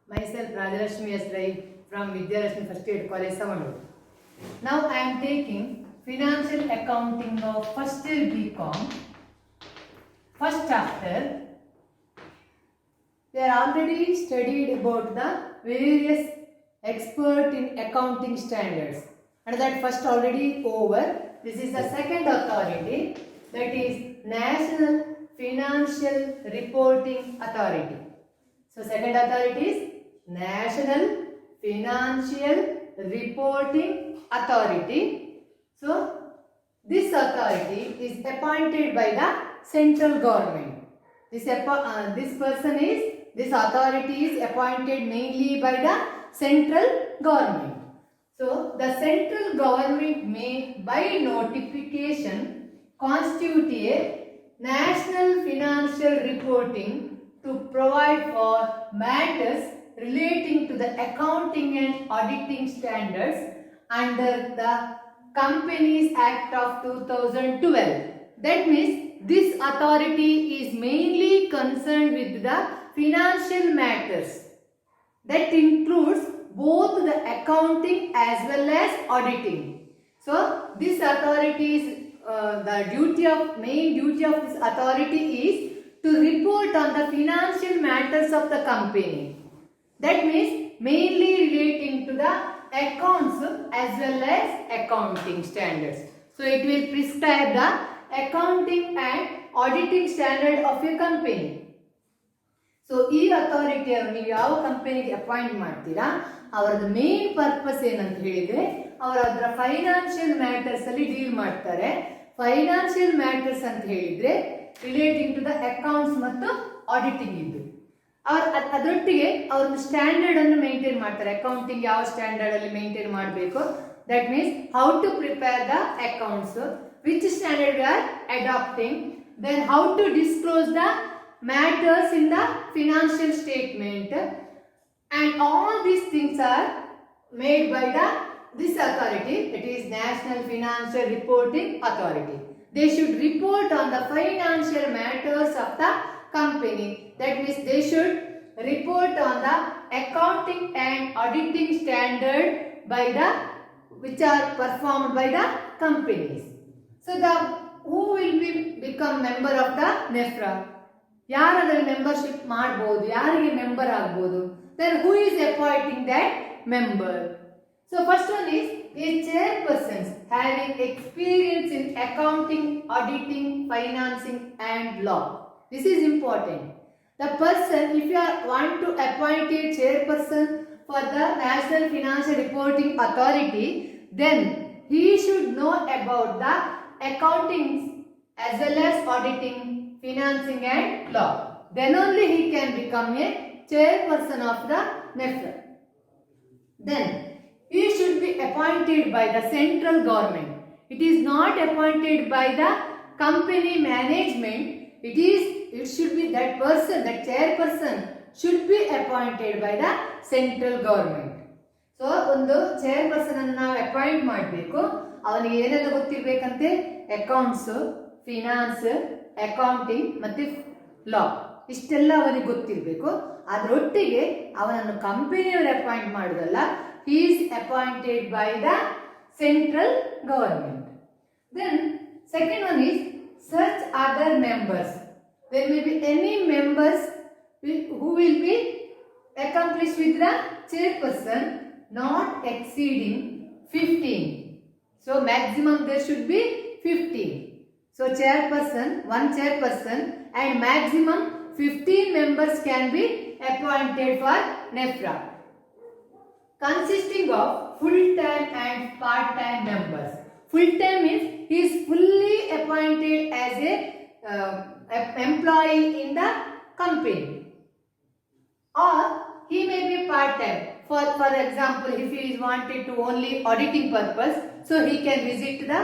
Myself Rajalakshmi S. Rai from Vidyalakshmi First Aid College, Savanur. Now I am taking Financial Accounting of First Year BCom, first chapter. We are already studied about the various expert in accounting standards, and that first already over. This is the second authority, that is National Financial Reporting Authority. So second authority is National Financial Reporting Authority. So this authority is appointed by the central government. This authority is appointed mainly by the central government. So the central government may by notification constitute a national financial reporting to provide for matters relating to the accounting and auditing standards under the Companies Act of 2012. That means this authority is mainly concerned with the financial matters. That includes both the accounting as well as auditing. So this authority is main duty of this authority is to report on the financial matters of the company. That means mainly relating to the accounts as well as accounting standards. So it will prescribe the accounting and auditing standard of a company. So ಈ ಅಥಾರಿಟಿಯನ್ನು ನೀವು ಯಾವ ಕಂಪನಿಗೆ appoint ಮಾಡ್ತೀರಾ, ಅವರದ್ದು main purpose ಏನಂತ ಹೇಳಿದ್ರೆ ಅವರು ಅದರ ಫೈನಾನ್ಷಿಯಲ್ ಮ್ಯಾಟರ್ಸ್ ಅಲ್ಲಿ ಡೀಲ್ ಮಾಡ್ತಾರೆ. ಫೈನಾನ್ಷಿಯಲ್ ಮ್ಯಾಟರ್ಸ್ ಅಂತ ಹೇಳಿದ್ರೆ ರಿಲೇಟಿಂಗ್ ಟು ದ ಅಕೌಂಟ್ಸ್ ಮತ್ತು ಆಡಿಟಿಂಗ್ ಇದ್ದು ಅದರೊಟ್ಟಿಗೆ ಅವ್ರದ್ದು ಸ್ಟ್ಯಾಂಡರ್ಡ್ ಅನ್ನು ಮೇಂಟೈನ್ ಮಾಡ್ತಾರೆ. ಅಕೌಂಟಿಂಗ್ ಯಾವ ಸ್ಟ್ಯಾಂಡರ್ಡ್ ಅಲ್ಲಿ ಮೇಂಟೈನ್ ಮಾಡಬೇಕು, that means how to prepare the accounts, which standard we are adapting, then how to disclose the matters in the financial statement, and all these things are made by this authority, that is National Financial Reporting Authority. They should report on the financial matters of the company. That means they should report on the accounting and auditing standard which are performed by the companies. So who will become member of the NEFRA? ಯಾರಾದರೂ membership ಮಾಡಬಹುದು, ಯಾರಿಗೆ member ಆಗಬಹುದು, then who is appointing that member? So first one is a chairperson having experience in accounting, auditing, financing and law. This is important. The person, if you want to appoint a chairperson for the National Financial Reporting Authority, then he should know about the accounting as well as auditing, financing and law. Then only he can become a chairperson of the NEFRA. Then he should be appointed by the central government. It is not appointed by the company management. It should be that person, that chairperson should be appointed by the central government. So ಒಂದು chairperson ಅನ್ನು ನಾವು appoint ಮಾಡಬೇಕು. ಅವನಿಗೆ ಏನೆಲ್ಲ ಗೊತ್ತಿರಬೇಕಂತೆ, accounts, finance, accounting ಮತ್ತೆ ಲಾ, ಇಷ್ಟೆಲ್ಲ ಅವನಿಗೆ ಗೊತ್ತಿರಬೇಕು. ಅದರೊಟ್ಟಿಗೆ ಅವನನ್ನು ಕಂಪನಿಯವರು appoint ಮಾಡುವುದಲ್ಲ, he is appointed by the central government. Then second one is such other members. There may be any members who will be accomplished with the chairperson not exceeding 15. So maximum there should be 15. So one chairperson and maximum 15 members can be appointed for NEFRA, consisting of full-time and part-time members. Full-time means he is fully appointed as a employee in the company, or he may be part-time. For example, if he is wanted to only auditing purpose, so he can visit the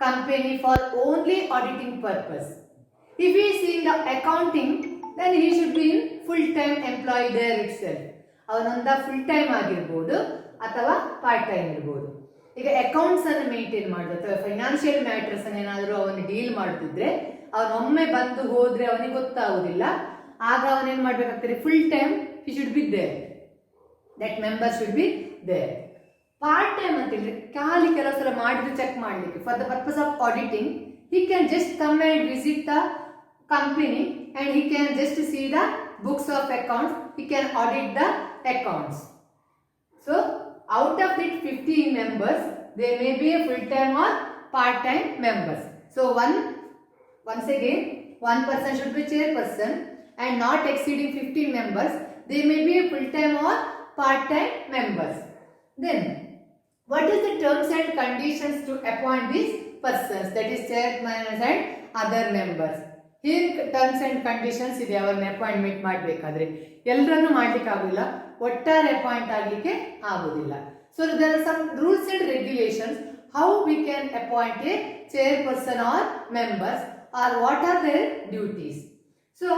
company for only auditing purpose. If he is in the accounting, then he should be in full-time employee there itself. ಅವನೊಂದ full time ಆಗಿರ್ಬೋದು ಅಥವಾ part time ಇರ್ಬೋದು. ಈಗ accounts ಅನ್ನು maintain ಮಾಡೋದು ಅಥವಾ financial matters ಅನ್ನು ಏನಾದರೂ ಅವನು ಡೀಲ್ ಮಾಡ್ತಿದ್ರೆ ಅವನೊಮ್ಮೆ ಬಂದು ಹೋದ್ರೆ ಅವನಿಗೆ ಗೊತ್ತಾಗುದಿಲ್ಲ. ಆಗ ಅವನೇನ್ ಮಾಡ್ಬೇಕಾಗ್ತದೆ, full time he should be there. that member should be there. Part time ಅಂತ ಹೇಳಿದ್ರೆ ಖಾಲಿ ಕೆಲವು ಸಲ ಮಾಡಿದ್ದು ಚೆಕ್ ಮಾಡಲಿಕ್ಕೆ for the purpose of auditing he can just come and visit the company and he can just see the books of accounts, he can audit the accounts. So out of it 15 members, they may be a full time or part time members. So once again, one person should be chairperson and not exceeding 15 members. They may be a full time or part time members. Then what is the terms and conditions to appoint these persons, that is chairman and other members? Here terms and conditions ಇದೆ ಅವರನ್ನ appointment ಮಾಡಬೇಕಾದ್ರೆ ಎಲ್ಲರನ್ನು ಮಾಡ್ಲಿಕ್ಕೆ ಆಗುದಿಲ್ಲ, ಒಟ್ಟಾರೆ appoint ಆಗಲಿಕ್ಕೆ ಆಗುದಿಲ್ಲ. So there are some rules and regulations how we can appoint a chairperson or members or what are their duties. So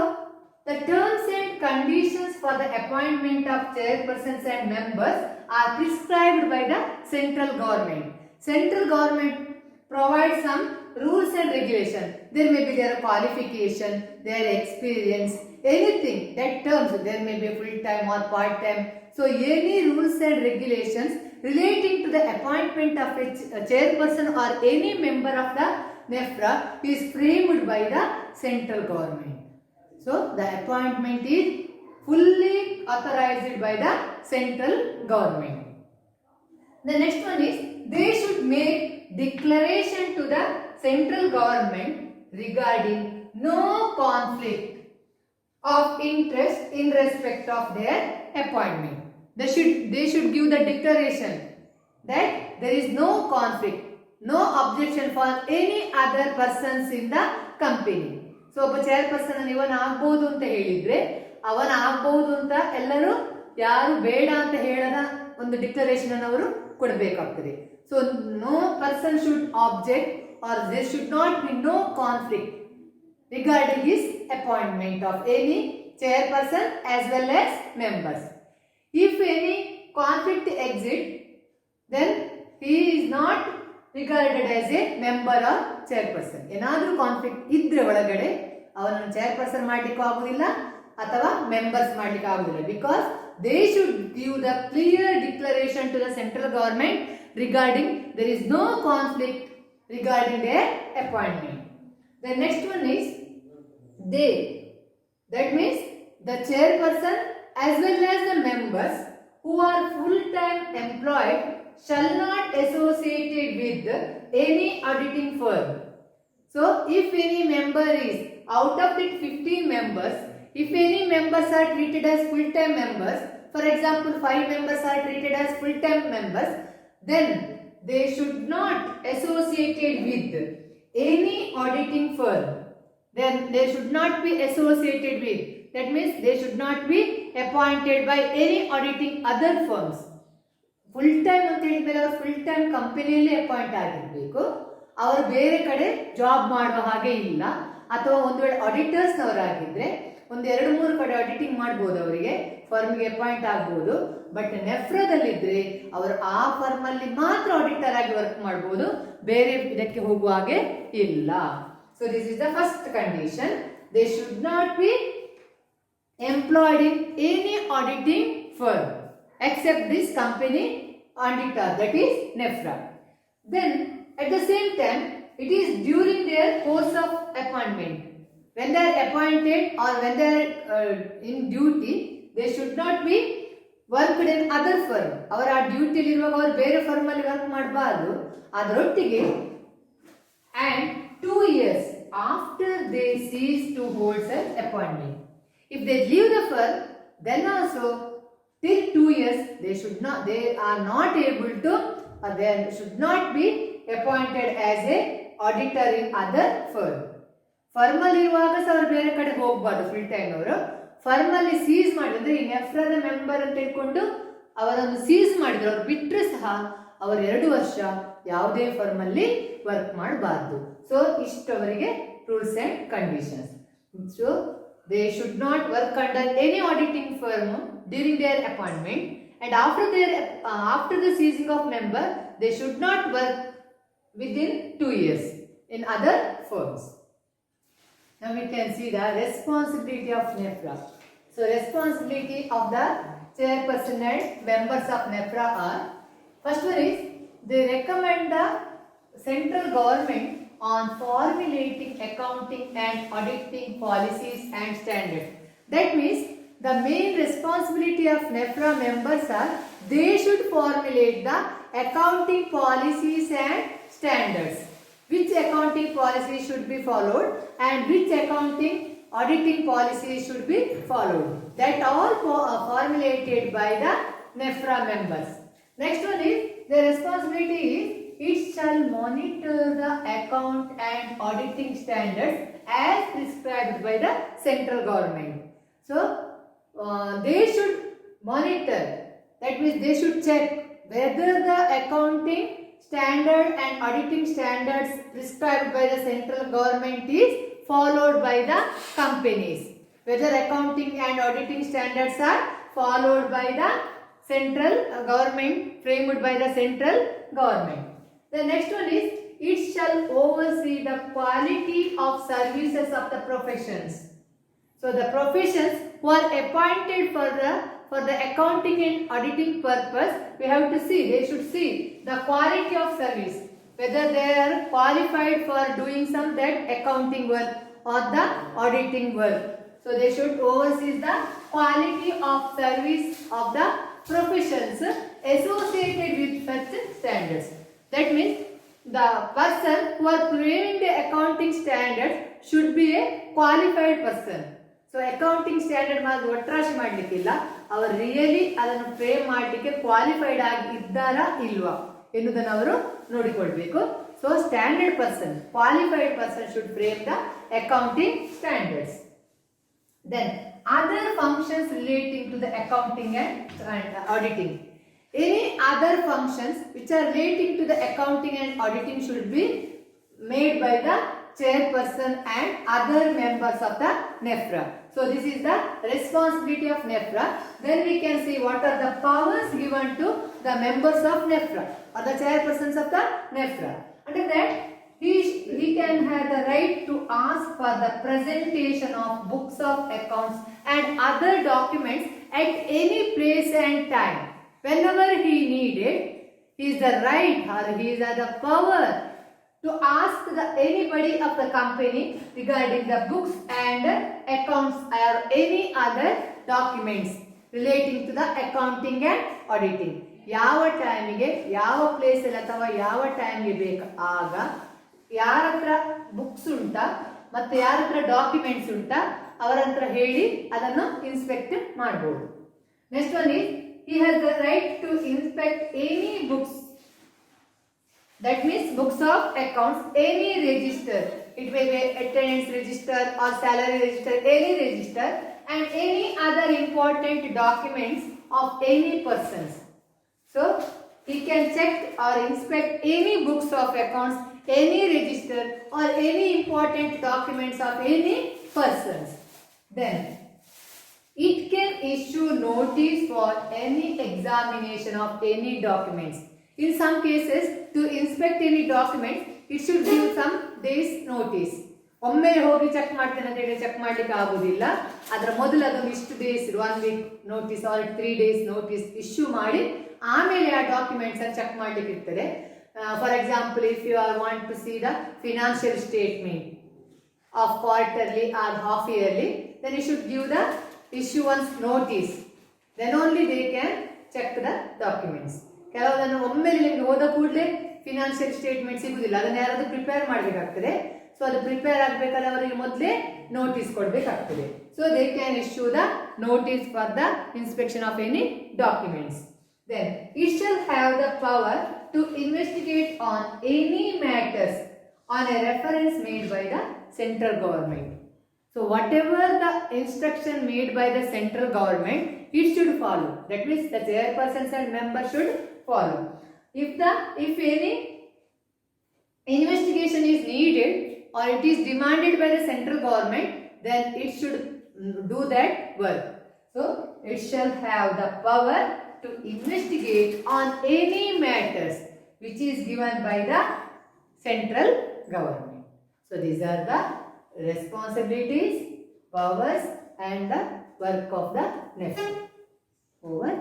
the terms and conditions for the appointment of chairpersons and members are prescribed by the central government. Central government provides some rules and regulations. There may be their qualification, their experience, anything that terms. There may be full time or part time. So any rules and regulations relating to the appointment of a chairperson or any member of the NEFRA is framed by the central government. So the appointment is fully authorized by the central government. The next one is they should make declaration to the central government regarding no conflict of interest in respect of their appointment. They should give the declaration that there is no conflict, no objection for any other persons in the company. So ಒಬ್ಬ chairperson ಇವನ್ ಆಗ್ಬಹುದು ಅಂತ ಹೇಳಿದ್ರೆ ಅವನ ಆಗ್ಬಹುದು ಅಂತ ಎಲ್ಲರೂ ಯಾರು ಬೇಡ ಅಂತ ಹೇಳದ ಒಂದು ಡಿಕ್ಲರೇಷನ್ ಅನ್ನು ಅವರು ಕೊಡಬೇಕಾಗ್ತದೆ. So no person should object or there should not be no conflict regarding his appointment of any chairperson as well as members. If any conflict exists, then he is not regarded as a member or chairperson. ಏನಾದರೂ conflict ಇದ್ರೆ ಒಳಗಡೆ ಅವನನ್ನು chairperson ಮಾಡಲಿಕ್ಕೆ ಆಗುದಿಲ್ಲ ಅಥವಾ members ಮಾಡಲಿಕ್ಕೆ ಆಗುದಿಲ್ಲ, because they should give the clear declaration to the central government regarding there is no conflict regarding their appointment. The next one is they. That means the chairperson as well as the members who are full-time employed shall not associated with any auditing firm. So if any member is out of the 15 members, if any members are treated as full-time members, for example 5 members are treated as full-time members, then they should not associated with any auditing firm. Then they should not be associated with, that means they should not be appointed by any auditing other firms. Full time ಅಂತ ಹೇಳಿದ್ಮೇಲೆ ಅವರು full time ಕಂಪನಿಯಲ್ಲಿ appoint ಆಗಿರಬೇಕು, ಅವರು ಬೇರೆ ಕಡೆ job ಮಾಡುವ ಹಾಗೆ ಇಲ್ಲ. ಅಥವಾ ಒಂದು ವೇಳೆ ಆಡಿಟರ್ಸ್ ನವರಾಗಿದ್ರೆ ಒಂದು 2-3 ಕಡೆ ಆಡಿಟಿಂಗ್ ಮಾಡಬಹುದು, ಅವರಿಗೆ ಫರ್ಮ್ಗೆ ಅಪಾಯಿಂಟ್ ಆಗಬಹುದು. ಬಟ್ ನೆಫ್ರಾದಲ್ಲಿದ್ರೆ ಅವರು ಆ ಫರ್ಮ್ ಅಲ್ಲಿ ಮಾತ್ರ ಆಡಿಟರ್ ಆಗಿ ವರ್ಕ್ ಮಾಡಬಹುದು, ಬೇರೆ ಇದಕ್ಕೆ ಹೋಗುವ ಹಾಗೆ ಇಲ್ಲ. So this is the first condition. They should not be employed in any auditing firm except this company auditor, that is NEFRA. Then at the same time, it is during their course of appointment, when they are appointed or when they are in duty, they should not be worked in other firm. ಅವರ ಆ ಡ್ಯೂಟಿಲಿ ಇರುವಾಗ ಅವರು ಬೇರೆ firm ಅಲ್ಲಿ work ಮಾಡಬಾರದು. ಅದರೊಟ್ಟಿಗೆ and 2 years after they cease to hold such appointment. If they leave the firm, then also till 2 years they are not able to, or they should not be appointed as a auditor in other firm. Firm ಅಲ್ಲಿ ಇರುವಾಗ ಸಹ ಅವರು ಬೇರೆ ಕಡೆ ಹೋಗಬಾರ್ದು. Full time ಅವರು firm ಅಲ್ಲಿ seize ಮಾಡಿದ್ರೆ ಈ ನೆಫ್ರಾದ ಮೆಂಬರ್ ಅಂತ ಹೇಳ್ಕೊಂಡು ಅವರನ್ನು ಸೀಸ್ ಮಾಡಿದ್ರು, ಅವ್ರು ಬಿಟ್ಟರೆ ಸಹ ಅವರು 2 ವರ್ಷ ಯಾವುದೇ ಫರ್ಮ್ ಅಲ್ಲಿ ವರ್ಕ್ ಮಾಡಬಾರ್ದು. ಸೊ ಇಷ್ಟವರಿಗೆ rules and conditions. So they should not work under any auditing firm during their appointment, and after the ceasing of member they should not work within 2 years in other firms. Now we can see the responsibility of NEFRA. So responsibility of the chairperson and members of NEFRA are, first one is they recommend the central government on formulating accounting and auditing policies and standards. That means the main responsibility of NEFRA members are they should formulate the accounting policies and standards. Which accounting policy should be followed and which accounting auditing policies should be followed. That all formulated by the NEFRA members. Next one is the responsibility is it shall monitor the account and auditing standards as prescribed by the central government. So they should monitor, that means they should check whether the accounting standard and auditing standards prescribed by the central government is followed by the companies. Whether accounting and auditing standards are followed by the central government, framed by the central government. The next one is it shall oversee the quality of services of the professions. So the professions who are appointed for the accounting and auditing purpose, we have to see, they should see the quality of service, whether they are qualified for doing some that accounting work or the auditing work. So they should oversee the quality of service of the professions associated with such standards. That means the person who are framing the accounting standards should be a qualified person. So accounting standard ಮಾತ್ರ ಒಟ್ರಾಶಿ ಮಾಡಲಿಕ್ಕಿಲ್ಲ, ಅವರು really ಅದನ್ನು frame ಮಾಡಲಿಕ್ಕೆ qualified ಆಗಿ ಇದ್ದಾರಾ ಇಲ್ವಾ ಎನ್ನುವುದನ್ನು ಅವರು ನೋಡಿಕೊಳ್ಬೇಕು. So standard person, qualified person should frame the accounting standards. Then other functions relating to the accounting and auditing. Any other functions which are relating to the accounting and auditing should be made by the chairperson and other members of the NEFRA. So this is the responsibility of NEFRA. Then we can see what are the powers given to the members of NEFRA or the chairpersons of the NEFRA. Under that, he can have the right to ask for the presentation of books of accounts and other documents at any place and time. Whenever he needed, he is the right or he is the power to ask anybody of the company regarding the books and accounts or any other documents relating to the accounting and auditing. ಯಾವ ಟೈಮಿಗೆ ಯಾವ ಪ್ಲೇಸಲ್ಲಿ ಅಥವಾ ಯಾವ ಟೈಮ್ಗೆ ಬೇಕು ಆಗ ಯಾರ ಹತ್ರ ಬುಕ್ಸ್ ಉಂಟಾ ಮತ್ತು ಯಾರ ಹತ್ರ ಡಾಕ್ಯುಮೆಂಟ್ಸ್ ಉಂಟಾ ಅವರ ಹತ್ರ ಹೇಳಿ ಅದನ್ನು ಇನ್ಸ್ಪೆಕ್ಟ್ ಮಾಡಬಹುದು. Next one is he has the right to inspect any books, that means books of accounts, any register, it may be attendance register or salary register, any register and any other important documents of any persons. So he can check or inspect any books of accounts, any register or any important documents of any persons. Then it can issue notice for any examination of any documents. In some cases, to inspect any documents, it should give some days notice. ಒಮ್ಮೆ ಹೋಗಿ check ಮಾಡ್ತೇನೆ ಅಂತ ಹೇಳಿ check ಮಾಡ್ಲಿಕ್ಕೆ ಆಗುದಿಲ್ಲ. ಅದರ ಮೊದಲು ಅದನ್ನು ಇಷ್ಟು days 1 week notice or 3 days notice issue ಮಾಡಿ ಆಮೇಲೆ ಆ ಡಾಕ್ಯುಮೆಂಟ್ಸ್ ಅನ್ನು ಚೆಕ್ ಮಾಡ್ಲಿಕ್ಕೆ ಇರ್ತದೆ. For example, if you are want to see the financial statement of quarterly or half yearly, then you should give the issuance notice, then only they can check the documents. ಕೆಲವೊಂದನ್ನು ಒಮ್ಮೆಲೆ ನಿಮಗೆ ಹೋದ ಕೂಡಲೇ financial statement ಸಿಗುದಿಲ್ಲ, ಅದನ್ನ ಯಾರಾದ್ರೂ prepare ಮಾಡಬೇಕಾಗ್ತದೆ. So ಅದು prepare ಆಗಬೇಕಾದ್ರೆ ಅವರಿಗೆ ಮೊದಲೇ ನೋಟಿಸ್ ಕೊಡಬೇಕಾಗ್ತದೆ. So they can issue the notice for the inspection of any documents. Then it shall have the power to investigate on any matters on a reference made by the central government. So whatever the instruction made by the central government, it should follow. That means the chairpersons and members should follow. If any investigation is needed or it is demanded by the central government, then it should do that work. So it shall have the power to investigate on any matters which is given by the central government. So these are the responsibilities, powers and the work of the NEFRA. over